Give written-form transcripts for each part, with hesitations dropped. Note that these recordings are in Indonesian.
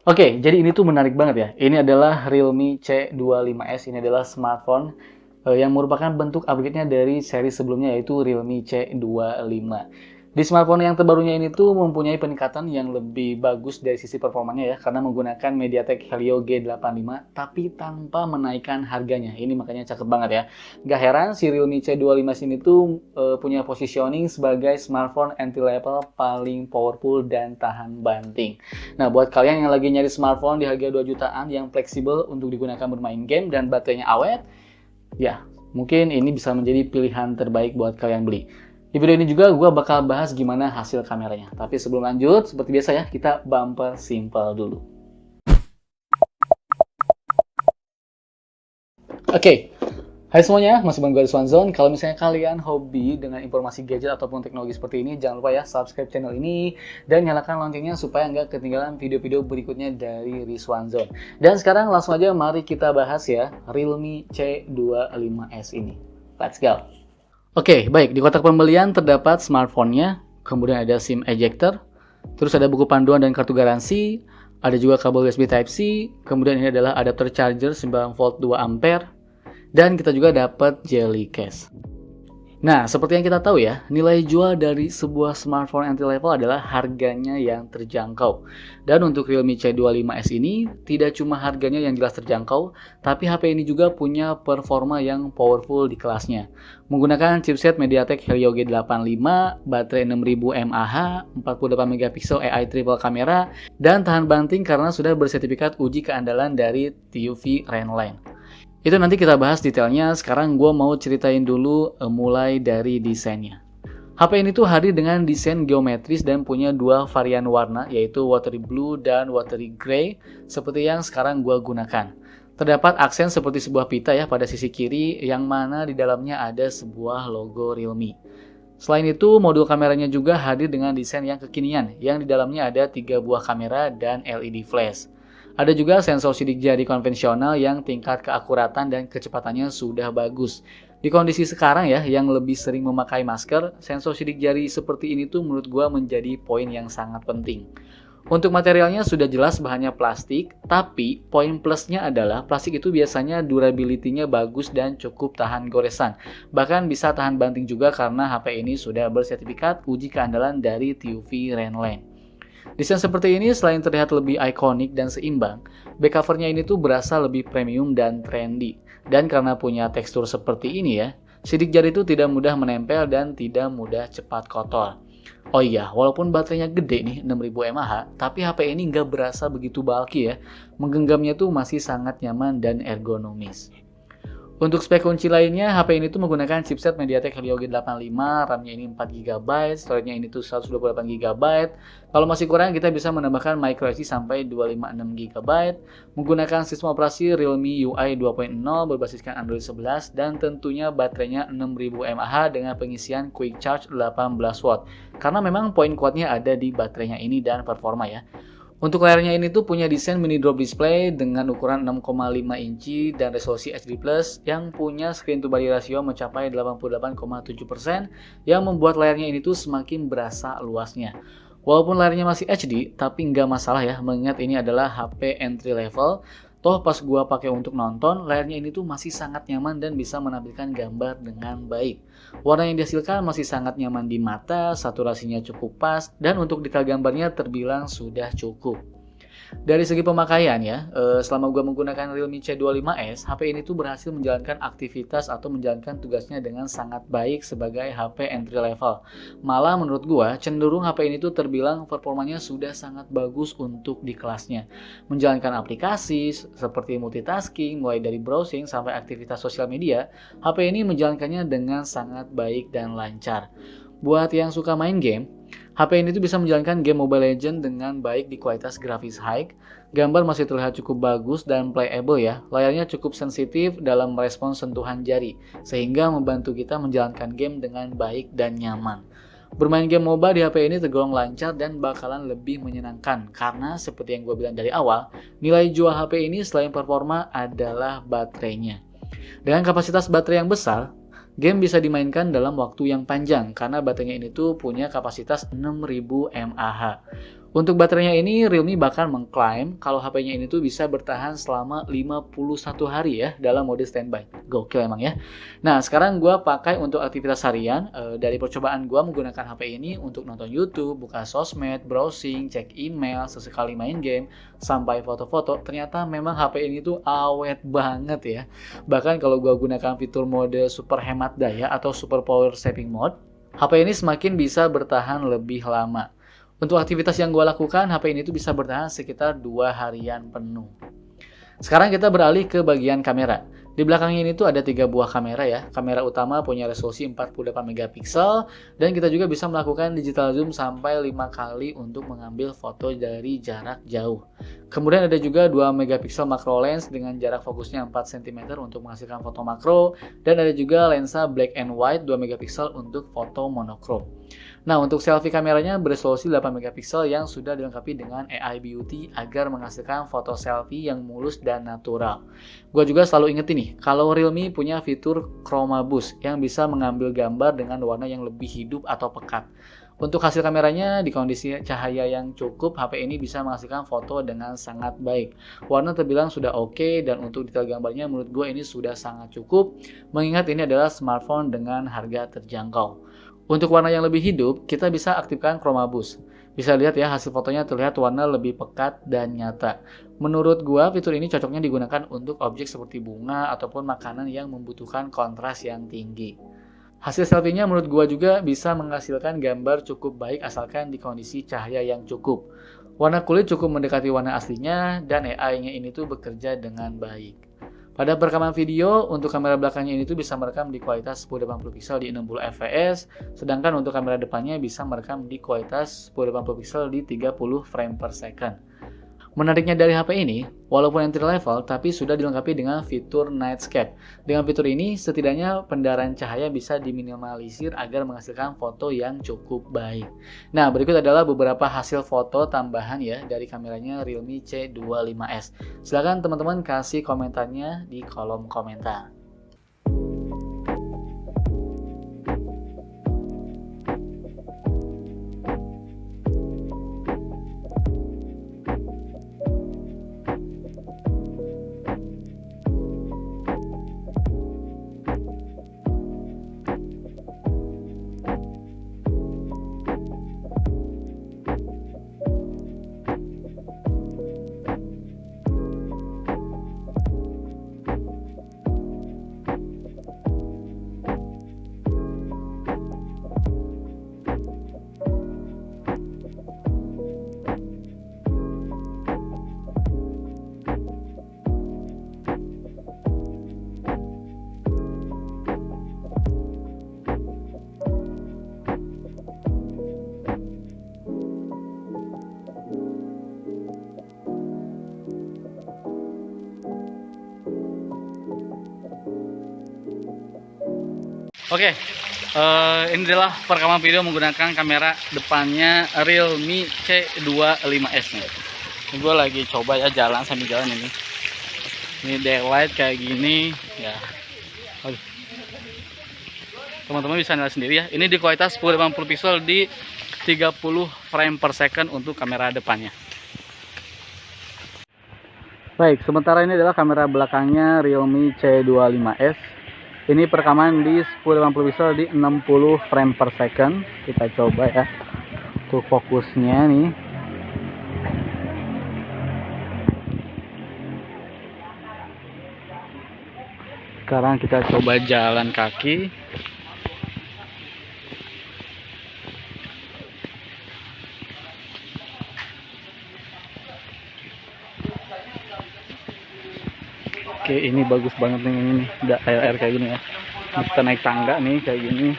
Oke, jadi ini tuh menarik banget ya. Ini adalah Realme C25s. Ini adalah smartphone yang merupakan bentuk upgrade-nya dari seri sebelumnya yaitu Realme C25. Di smartphone yang terbarunya ini tuh mempunyai peningkatan yang lebih bagus dari sisi performanya ya, karena menggunakan MediaTek Helio G85 tapi tanpa menaikkan harganya. Ini makanya cakep banget ya. Gak heran si Realme C25 ini tuh punya positioning sebagai smartphone entry level paling powerful dan tahan banting. Nah, buat kalian yang lagi nyari smartphone di harga 2 jutaan yang fleksibel untuk digunakan bermain game dan baterainya awet, ya, mungkin ini bisa menjadi pilihan terbaik buat kalian beli. Di video ini juga gue bakal bahas gimana hasil kameranya. Tapi sebelum lanjut, seperti biasa ya, kita bumper simple dulu. Oke, hai semuanya, masih bareng gue Rizwanzon. Kalau misalnya kalian hobi dengan informasi gadget ataupun teknologi seperti ini, jangan lupa ya subscribe channel ini dan nyalakan loncengnya supaya nggak ketinggalan video-video berikutnya dari Rizwanzon. Dan sekarang langsung aja mari kita bahas ya Realme C25s ini. Let's go! Oke, baik. Di kotak pembelian terdapat smartphone-nya, kemudian ada SIM ejector, terus ada buku panduan dan kartu garansi, ada juga kabel USB Type-C, kemudian ini adalah adapter charger 9 volt 2 ampere, dan kita juga dapat jelly case. Nah, seperti yang kita tahu ya, nilai jual dari sebuah smartphone entry level adalah harganya yang terjangkau. Dan untuk Realme C25s ini, tidak cuma harganya yang jelas terjangkau, tapi HP ini juga punya performa yang powerful di kelasnya. Menggunakan chipset MediaTek Helio G85, baterai 6000 mAh, 48MP AI triple kamera, dan tahan banting karena sudah bersertifikat uji keandalan dari TUV Rainline. Itu nanti kita bahas detailnya, sekarang gue mau ceritain dulu mulai dari desainnya. HP ini tuh hadir dengan desain geometris dan punya dua varian warna, yaitu watery blue dan watery gray, seperti yang sekarang gue gunakan. Terdapat aksen seperti sebuah pita ya pada sisi kiri, yang mana di dalamnya ada sebuah logo Realme. Selain itu, modul kameranya juga hadir dengan desain yang kekinian, yang di dalamnya ada 3 buah kamera dan LED flash. Ada juga sensor sidik jari konvensional yang tingkat keakuratan dan kecepatannya sudah bagus. Di kondisi sekarang ya, yang lebih sering memakai masker, sensor sidik jari seperti ini tuh menurut gua menjadi poin yang sangat penting. Untuk materialnya sudah jelas bahannya plastik, tapi poin plusnya adalah plastik itu biasanya durability-nya bagus dan cukup tahan goresan. Bahkan bisa tahan banting juga karena HP ini sudah bersertifikat uji keandalan dari TUV Rainline. Desain seperti ini selain terlihat lebih ikonik dan seimbang, back covernya ini tuh berasa lebih premium dan trendy. Dan karena punya tekstur seperti ini ya, sidik jari itu tidak mudah menempel dan tidak mudah cepat kotor. Oh iya, walaupun baterainya gede nih, 6000 mAh, tapi HP ini nggak berasa begitu bulky ya. Menggenggamnya tuh masih sangat nyaman dan ergonomis. Untuk spek kunci lainnya, HP ini tuh menggunakan chipset MediaTek Helio G85, RAM-nya ini 4GB, storage-nya ini tuh 128GB. Kalau masih kurang, kita bisa menambahkan microSD sampai 256GB. Menggunakan sistem operasi Realme UI 2.0 berbasiskan Android 11 dan tentunya baterainya 6000 mAh dengan pengisian Quick Charge 18W. Karena memang poin kuatnya ada di baterainya ini dan performa ya. Untuk layarnya ini tuh punya desain mini drop display dengan ukuran 6,5 inci dan resolusi HD+, yang punya screen to body ratio mencapai 88,7% yang membuat layarnya ini tuh semakin berasa luasnya. Walaupun layarnya masih HD, tapi nggak masalah ya, mengingat ini adalah HP entry level. Toh pas gua pakai untuk nonton, layarnya ini tuh masih sangat nyaman dan bisa menampilkan gambar dengan baik. Warna yang dihasilkan masih sangat nyaman di mata, saturasinya cukup pas, dan untuk detail gambarnya terbilang sudah cukup. Dari segi pemakaian ya, selama gue menggunakan Realme C25s, HP ini tuh berhasil menjalankan aktivitas atau menjalankan tugasnya dengan sangat baik sebagai HP entry level. Malah menurut gue, cenderung HP ini tuh terbilang performanya sudah sangat bagus untuk di kelasnya. Menjalankan aplikasi seperti multitasking, mulai dari browsing sampai aktivitas sosial media, HP ini menjalankannya dengan sangat baik dan lancar. Buat yang suka main game, HP ini tuh bisa menjalankan game Mobile Legends dengan baik di kualitas grafis high, gambar masih terlihat cukup bagus dan playable ya, layarnya cukup sensitif dalam merespons sentuhan jari, sehingga membantu kita menjalankan game dengan baik dan nyaman. Bermain game MOBA di HP ini tergolong lancar dan bakalan lebih menyenangkan, karena seperti yang gue bilang dari awal, nilai jual HP ini selain performa adalah baterainya. Dengan kapasitas baterai yang besar, game bisa dimainkan dalam waktu yang panjang karena baterainya ini tuh punya kapasitas 6000 mAh. Untuk baterainya ini, Realme bahkan mengklaim kalau HP-nya ini tuh bisa bertahan selama 51 hari ya dalam mode standby. Gokil emang ya. Nah, sekarang gue pakai untuk aktivitas harian. Dari percobaan gue menggunakan HP ini untuk nonton YouTube, buka sosmed, browsing, cek email, sesekali main game, sampai foto-foto. Ternyata memang HP ini tuh awet banget ya. Bahkan kalau gue gunakan fitur mode super hemat daya atau super power saving mode, HP ini semakin bisa bertahan lebih lama. Untuk aktivitas yang gue lakukan, HP ini tuh bisa bertahan sekitar 2 harian penuh. Sekarang kita beralih ke bagian kamera. Di belakangnya ini tuh ada 3 buah kamera ya. Kamera utama punya resolusi 48 megapiksel dan kita juga bisa melakukan digital zoom sampai 5 kali untuk mengambil foto dari jarak jauh. Kemudian ada juga 2 megapiksel macro lens dengan jarak fokusnya 4 cm untuk menghasilkan foto makro dan ada juga lensa black and white 2 megapiksel untuk foto monokrom. Nah, untuk selfie kameranya beresolusi 8 megapiksel yang sudah dilengkapi dengan AI Beauty agar menghasilkan foto selfie yang mulus dan natural. Gue juga selalu ingetin nih, kalau Realme punya fitur Chroma Boost yang bisa mengambil gambar dengan warna yang lebih hidup atau pekat. Untuk hasil kameranya, di kondisi cahaya yang cukup, HP ini bisa menghasilkan foto dengan sangat baik. Warna terbilang sudah oke, dan untuk detail gambarnya menurut gue ini sudah sangat cukup, mengingat ini adalah smartphone dengan harga terjangkau. Untuk warna yang lebih hidup, kita bisa aktifkan Chroma Boost. Bisa lihat ya, hasil fotonya terlihat warna lebih pekat dan nyata. Menurut gua, fitur ini cocoknya digunakan untuk objek seperti bunga ataupun makanan yang membutuhkan kontras yang tinggi. Hasil selfie-nya menurut gua juga bisa menghasilkan gambar cukup baik asalkan di kondisi cahaya yang cukup. Warna kulit cukup mendekati warna aslinya dan AI-nya ini tuh bekerja dengan baik. Pada perekaman video, untuk kamera belakangnya ini tuh bisa merekam di kualitas 1080 pixel di 60 fps, sedangkan untuk kamera depannya bisa merekam di kualitas 1080 pixel di 30 frame per second. Menariknya dari HP ini, walaupun entry level, tapi sudah dilengkapi dengan fitur Nightscape. Dengan fitur ini, setidaknya pendarahan cahaya bisa diminimalisir agar menghasilkan foto yang cukup baik. Nah, berikut adalah beberapa hasil foto tambahan ya dari kameranya Realme C25s. Silahkan teman-teman kasih komentarnya di kolom komentar. Oke, ini adalah perekaman video menggunakan kamera depannya Realme C25s nih. Ini gue lagi coba ya jalan sambil jalan ini. Ini daylight kayak gini ya. Teman-teman bisa lihat sendiri ya. Ini di kualitas 1080 pixel di 30 frame per second untuk kamera depannya. Baik, sementara ini adalah kamera belakangnya Realme C25s. Ini perekaman di 1080 pixel di 60 frame per second. Kita coba ya untuk fokusnya nih. Sekarang kita coba jalan kaki. Oke, ini bagus banget nih ini. Ada air kayak gini ya. Kita naik tangga nih kayak gini.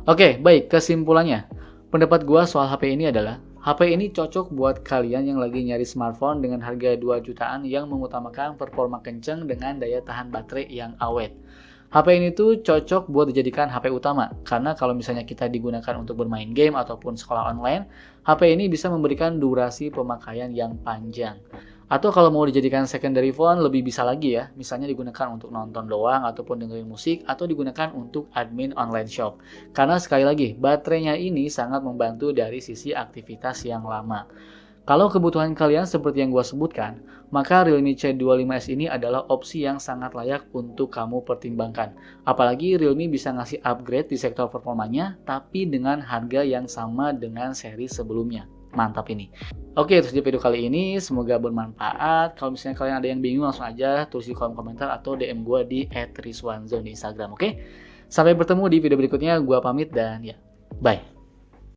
Oke, baik, kesimpulannya. Pendapat gua soal HP ini adalah, HP ini cocok buat kalian yang lagi nyari smartphone dengan harga 2 jutaan yang mengutamakan performa kenceng dengan daya tahan baterai yang awet. HP ini tuh cocok buat dijadikan HP utama, karena kalau misalnya kita digunakan untuk bermain game ataupun sekolah online, HP ini bisa memberikan durasi pemakaian yang panjang. Atau kalau mau dijadikan secondary phone lebih bisa lagi ya, misalnya digunakan untuk nonton doang ataupun dengerin musik atau digunakan untuk admin online shop. Karena sekali lagi, baterainya ini sangat membantu dari sisi aktivitas yang lama. Kalau kebutuhan kalian seperti yang gue sebutkan, maka Realme C25s ini adalah opsi yang sangat layak untuk kamu pertimbangkan. Apalagi Realme bisa ngasih upgrade di sektor performanya, tapi dengan harga yang sama dengan seri sebelumnya. Mantap ini. Oke, itu saja video kali ini. Semoga bermanfaat. Kalau misalnya kalian ada yang bingung, langsung aja tulis di kolom komentar atau DM gue di @rizwanzone di Instagram. Oke? Sampai bertemu di video berikutnya. Gue pamit dan ya, bye.